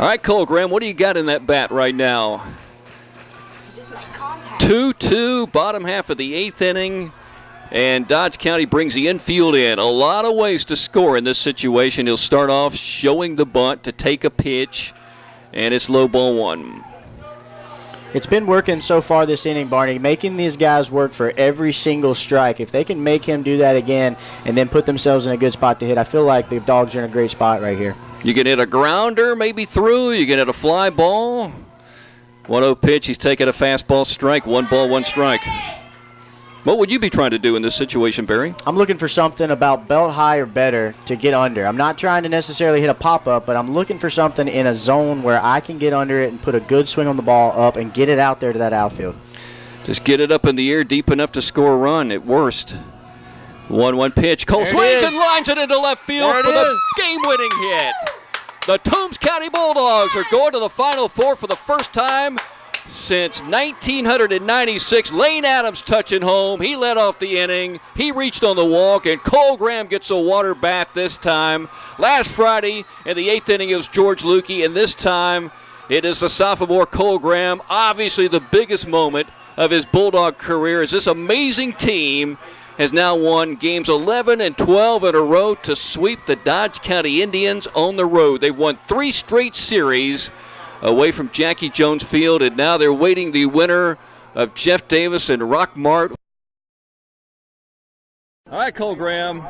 All right, Cole Graham, what do you got in that bat right now? Just made contact. 2-2, bottom half of the 8th inning. And Dodge County brings the infield in. A lot of ways to score in this situation. He'll start off showing the bunt to take a pitch, and it's low ball 1. It's been working so far this inning, Barney, making these guys work for every single strike. If they can make him do that again and then put themselves in a good spot to hit, I feel like the Dogs are in a great spot right here. You can hit a grounder, maybe through. You can hit a fly ball. 1-0 pitch. He's taking a fastball strike. 1 ball, 1 strike. What would you be trying to do in this situation, Barry? I'm looking for something about belt high or better to get under. I'm not trying to necessarily hit a pop-up, but I'm looking for something in a zone where I can get under it and put a good swing on the ball up and get it out there to that outfield. Just get it up in the air deep enough to score a run at worst. 1-1 pitch. Cole swings and lines it into left field for the game-winning hit. The Toombs County Bulldogs are going to the Final Four for the first time since 1996. Lane Adams touching home. He led off the inning. He reached on the walk, and Cole Graham gets a water bat this time. Last Friday in the 8th inning it was George Lukey, and this time it is the sophomore Cole Graham. Obviously the biggest moment of his Bulldog career as this amazing team has now won games 11 and 12 in a row to sweep the Dodge County Indians on the road. They've won 3 straight series away from Jackie Jones Field, and now they're waiting the winner of Jeff Davis and Rock Mart. All right, Cole Graham,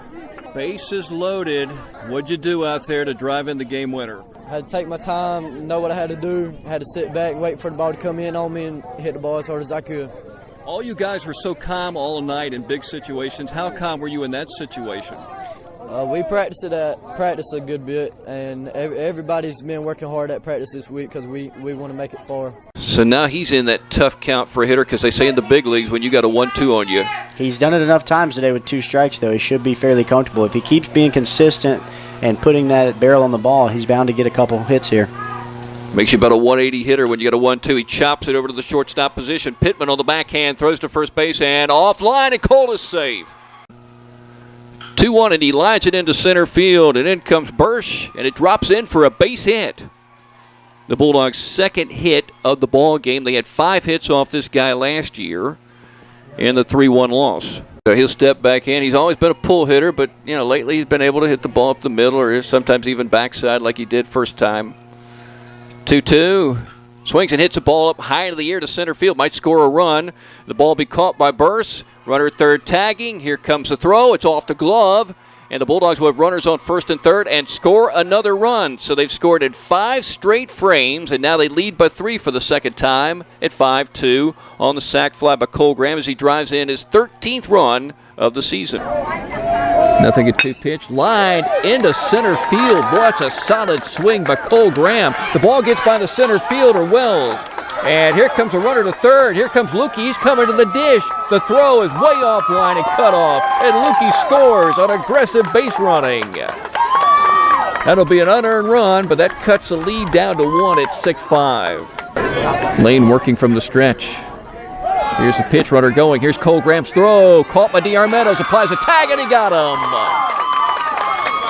bases loaded. What'd you do out there to drive in the game winner? I had to take my time, know what I had to do. I had to sit back, wait for the ball to come in on me, and hit the ball as hard as I could. All you guys were so calm all night in big situations. How calm were you in that situation? We practiced a good bit, and everybody's been working hard at practice this week because we want to make it far. So now he's in that tough count for a hitter, because they say in the big leagues when you got a 1-2 on you. He's done it enough times today with 2 strikes, though. He should be fairly comfortable. If he keeps being consistent and putting that barrel on the ball, he's bound to get a couple hits here. Makes you about a 180 hitter when you get a 1-2. He chops it over to the shortstop position. Pittman on the backhand, throws to first base, and offline, and Cole is safe. 2-1, and he lines it into center field, and in comes Bursch, and it drops in for a base hit. The Bulldogs' second hit of the ball game. They had 5 hits off this guy last year in the 3-1 loss. So he'll step back in. He's always been a pull hitter, but lately he's been able to hit the ball up the middle, or sometimes even backside like he did first time. 2-2. Swings and hits a ball up high into the air to center field. Might score a run. The ball be caught by Burse. Runner at third tagging. Here comes the throw. It's off the glove. And the Bulldogs will have runners on first and third and score another run. So they've scored in 5 straight frames, and now they lead by 3 for the second time at 5-2 on the sac fly by Cole Graham as he drives in his 13th run of the season. 0-2 pitch, lined into center field. Boy, that's a solid swing by Cole Graham. The ball gets by the center fielder, Wells. And here comes a runner to third. Here comes Lukey. He's coming to the dish. The throw is way offline and cut off. And Lukey scores on aggressive base running. That'll be an unearned run, but that cuts the lead down to 1 at 6-5. Lane working from the stretch. Here's the pitch runner going. Here's Cole Graham's throw. Caught by D.R. Meadows. Applies a tag, and he got him.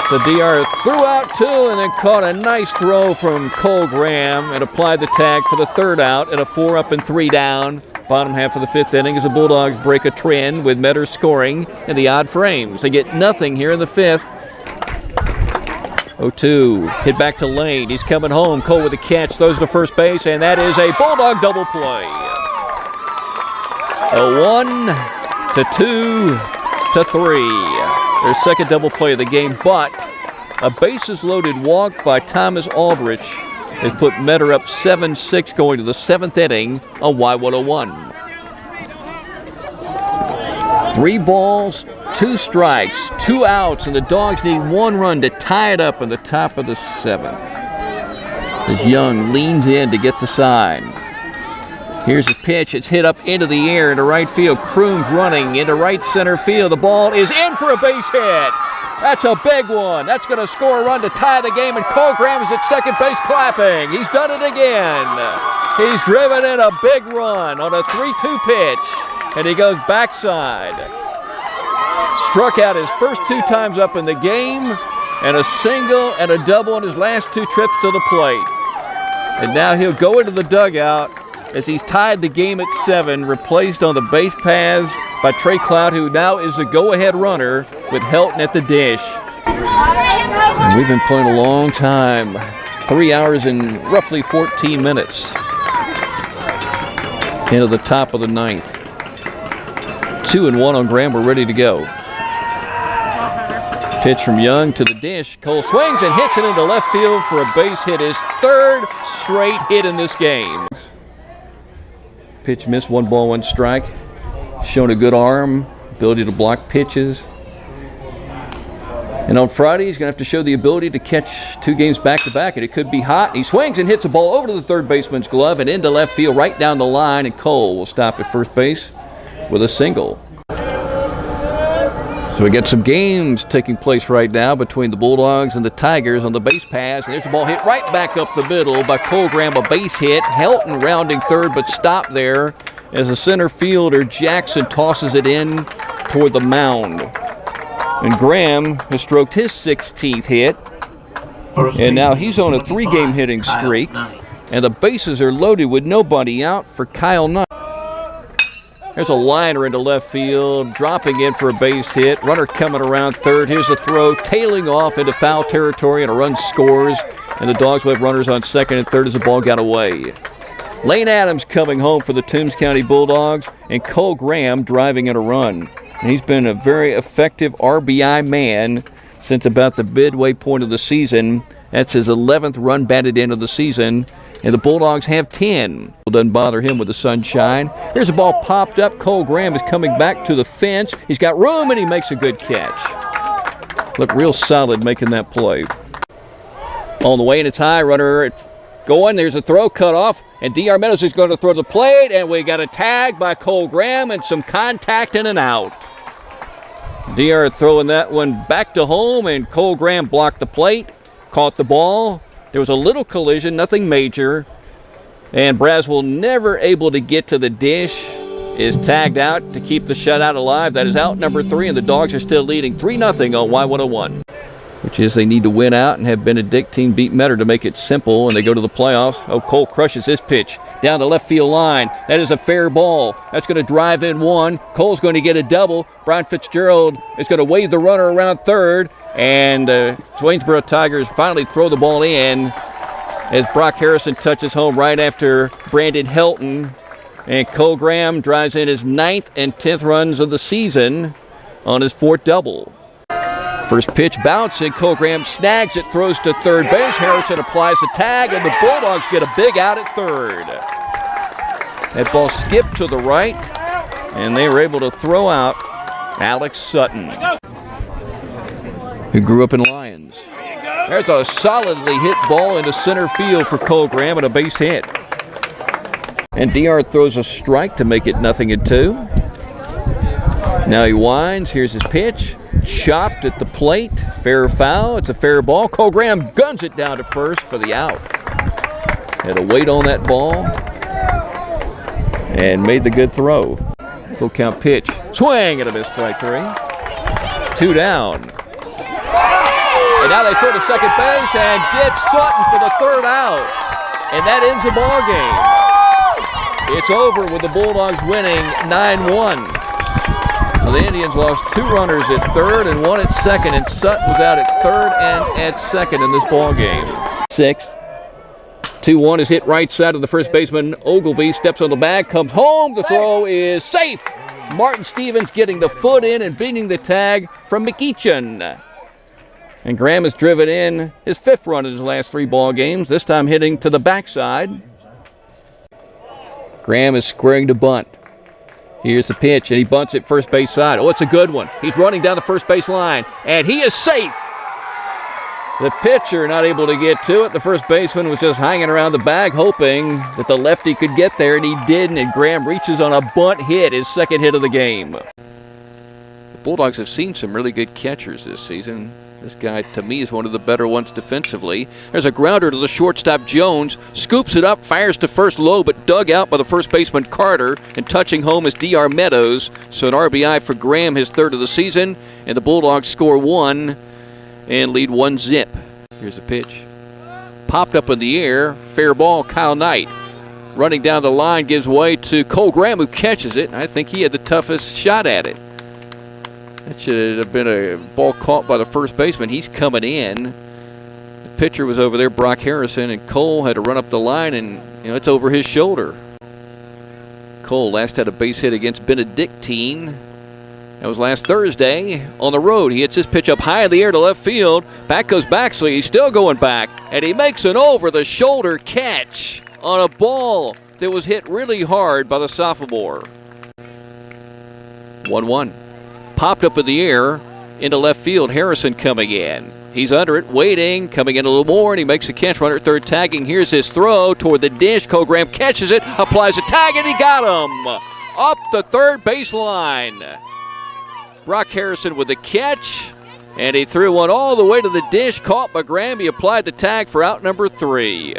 So D.R. threw out 2 and then caught a nice throw from Cole Graham and applied the tag for the 3rd out and a 4 up and 3 down. Bottom half of the 5th inning as the Bulldogs break a trend with Meadows scoring in the odd frames. They get nothing here in the 5th. 0-2. Hit back to Lane. He's coming home. Cole with a catch. Throws to first base, and that is a Bulldog double play. A 1-2 to 3. Their second double play of the game, but a bases-loaded walk by Thomas Aldrich has put Metter up 7-6 going to the 7th inning on Y101. 3 balls, 2 strikes, 2 outs, and the Dogs need 1 run to tie it up in the top of the 7th. As Young leans in to get the sign. Here's the pitch. It's hit up into the air into right field. Crooms running into right center field. The ball is in for a base hit. That's a big one. That's going to score a run to tie the game, and Cole Graham is at second base clapping. He's done it again. He's driven in a big run on a 3-2 pitch, and he goes backside. Struck out his first 2 times up in the game, and a single and a double on his last 2 trips to the plate. And now he'll go into the dugout as he's tied the game at 7, replaced on the base paths by Trey Cloud, who now is the go-ahead runner with Helton at the dish. And we've been playing a long time, 3 hours and roughly 14 minutes into the top of the 9th. 2-1 on Graham. We're ready to go. Pitch from Young to the dish. Cole swings and hits it into left field for a base hit. His 3rd straight hit in this game. Pitch missed, 1 ball, 1 strike. Shown a good arm, ability to block pitches. And on Friday, he's going to have to show the ability to catch 2 games back-to-back, and it could be hot. He swings and hits a ball over to the third baseman's glove and into left field right down the line, and Cole will stop at first base with a single. So we got some games taking place right now between the Bulldogs and the Tigers on the base pass. And there's the ball hit right back up the middle by Cole Graham, a base hit. Helton rounding third, but stopped there as the center fielder Jackson tosses it in toward the mound. And Graham has stroked his 16th hit. And now he's on a 3-game hitting streak. And the bases are loaded with nobody out for Kyle Knight. There's a liner into left field, dropping in for a base hit. Runner coming around third. Here's a throw, tailing off into foul territory, and a run scores. And the Dogs will have runners on second and third as the ball got away. Lane Adams coming home for the Toombs County Bulldogs, and Cole Graham driving in a run. And he's been a very effective RBI man since about the midway point of the season. That's his 11th run batted in of the season. And the Bulldogs have 10. It doesn't bother him with the sunshine. Here's a ball popped up. Cole Graham is coming back to the fence. He's got room, and he makes a good catch. Looked real solid making that play. On the way, and it's high. Runner going. There's a throw cut off. And D.R. Meadows is going to throw the plate. And we got a tag by Cole Graham and some contact and an out. D.R. throwing that one back to home, and Cole Graham blocked the plate, caught the ball. There was a little collision, nothing major. And Braswell, never able to get to the dish, is tagged out to keep the shutout alive. That is out number 3, and the Dogs are still leading 3-0 on Y101. Which is they need to win out and have Benedictine beat Metter to make it simple, and they go to the playoffs. Oh, Cole crushes his pitch down the left field line. That is a fair ball. That's going to drive in 1. Cole's going to get a double. Brian Fitzgerald is going to wave the runner around third. And Waynesboro Tigers finally throw the ball in as Brock Harrison touches home right after Brandon Helton. And Cole Graham drives in his 9th and 10th runs of the season on his 4th double. First pitch bouncing. Cole Graham snags it, throws to third base. Harrison applies the tag, and the Bulldogs get a big out at third. That ball skipped to the right, and they were able to throw out Alex Sutton, who grew up in Lyons. There's a solidly hit ball into center field for Cole Graham and a base hit. And DR throws a strike to make it 0-2. Now he winds. Here's his pitch. Chopped at the plate. Fair foul. It's a fair ball. Cole Graham guns it down to first for the out. Had to wait on that ball and made the good throw. Full count pitch. Swing and a miss, strike 3. 2 down. And now they throw to second base and get Sutton for the 3rd out. And that ends the ball game. It's over with the Bulldogs winning 9-1. So the Indians lost 2 runners at 3rd and 1 at 2nd, and Sutton was out at 3rd and at 2nd in this ball game. 6. 2-1 is hit right side of the first baseman. Ogilvie steps on the bag, comes home. The throw is safe. Martin Stevens getting the foot in and beating the tag from McEachin. And Graham has driven in his 5th run in his last 3 ball games, this time hitting to the backside. Graham is squaring to bunt. Here's the pitch, and he bunts it first base side. Oh, it's a good one. He's running down the first base line, and he is safe. The pitcher not able to get to it. The first baseman was just hanging around the bag, hoping that the lefty could get there, and he didn't, and Graham reaches on a bunt hit, his 2nd hit of the game. The Bulldogs have seen some really good catchers this season. This guy, to me, is one of the better ones defensively. There's a grounder to the shortstop, Jones. Scoops it up, fires to first low, but dug out by the first baseman, Carter. And touching home is D.R. Meadows. So an RBI for Graham, his 3rd of the season. And the Bulldogs score 1 and lead 1-0. Here's the pitch. Popped up in the air. Fair ball, Kyle Knight. Running down the line gives way to Cole Graham, who catches it. I think he had the toughest shot at it. That should have been a ball caught by the first baseman. He's coming in. The pitcher was over there, Brock Harrison, and Cole had to run up the line, and it's over his shoulder. Cole last had a base hit against Benedictine. That was last Thursday on the road. He hits his pitch up high in the air to left field. Back goes Baxley. He's still going back, and he makes an over-the-shoulder catch on a ball that was hit really hard by the sophomore. 1-1. Popped up in the air into left field. Harrison coming in. He's under it, waiting, coming in a little more, and he makes a catch. Runner at third tagging. Here's his throw toward the dish. Cole Graham catches it, applies a tag, and he got him up the third baseline. Brock Harrison with the catch, and he threw one all the way to the dish. Caught by Graham. He applied the tag for out number 3.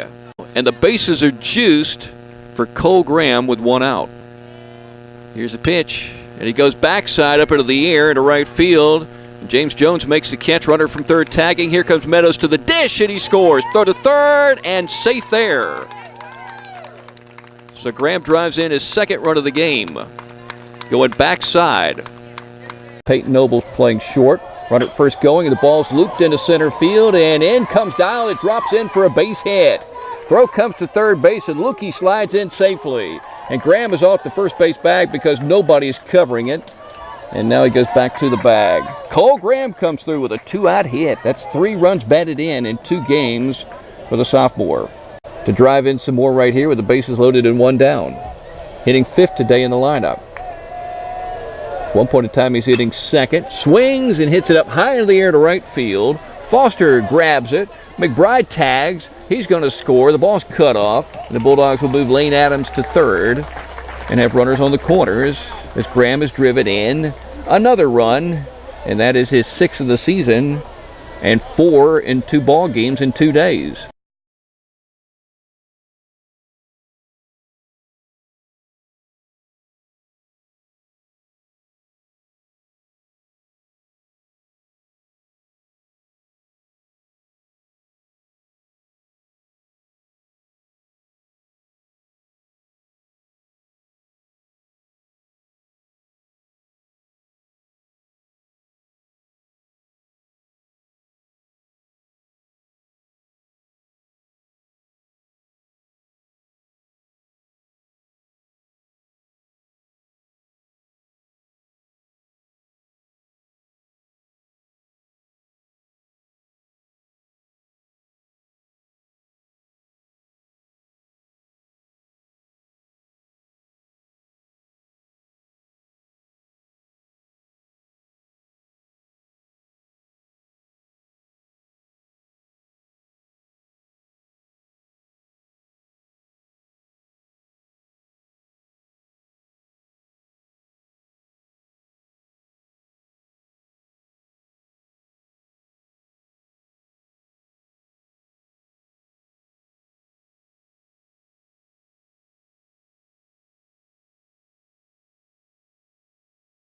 And the bases are juiced for Cole Graham with 1 out. Here's the pitch, and he goes backside up into the air into right field. James Jones makes the catch. Runner from third tagging. Here comes Meadows to the dish, and he scores. Throw to third, and safe there. So Graham drives in his second run of the game. Going backside. Peyton Noble's playing short. Runner at first going, and the ball's looped into center field, and in comes Dial. It drops in for a base hit. Throw comes to third base, and Lukey slides in safely. And Graham is off the first base bag because nobody is covering it. And now he goes back to the bag. Cole Graham comes through with a 2-out hit. That's 3 runs batted in 2 games for the sophomore. To drive in some more right here with the bases loaded and 1 down. Hitting 5th today in the lineup. One point in time he's hitting second. Swings and hits it up high in the air to right field. Foster grabs it. McBride tags. He's going to score. The ball's cut off. And the Bulldogs will move Lane Adams to third and have runners on the corners as Graham is driven in. Another run, and that is his 6th of the season and 4 in 2 ball games in 2 days.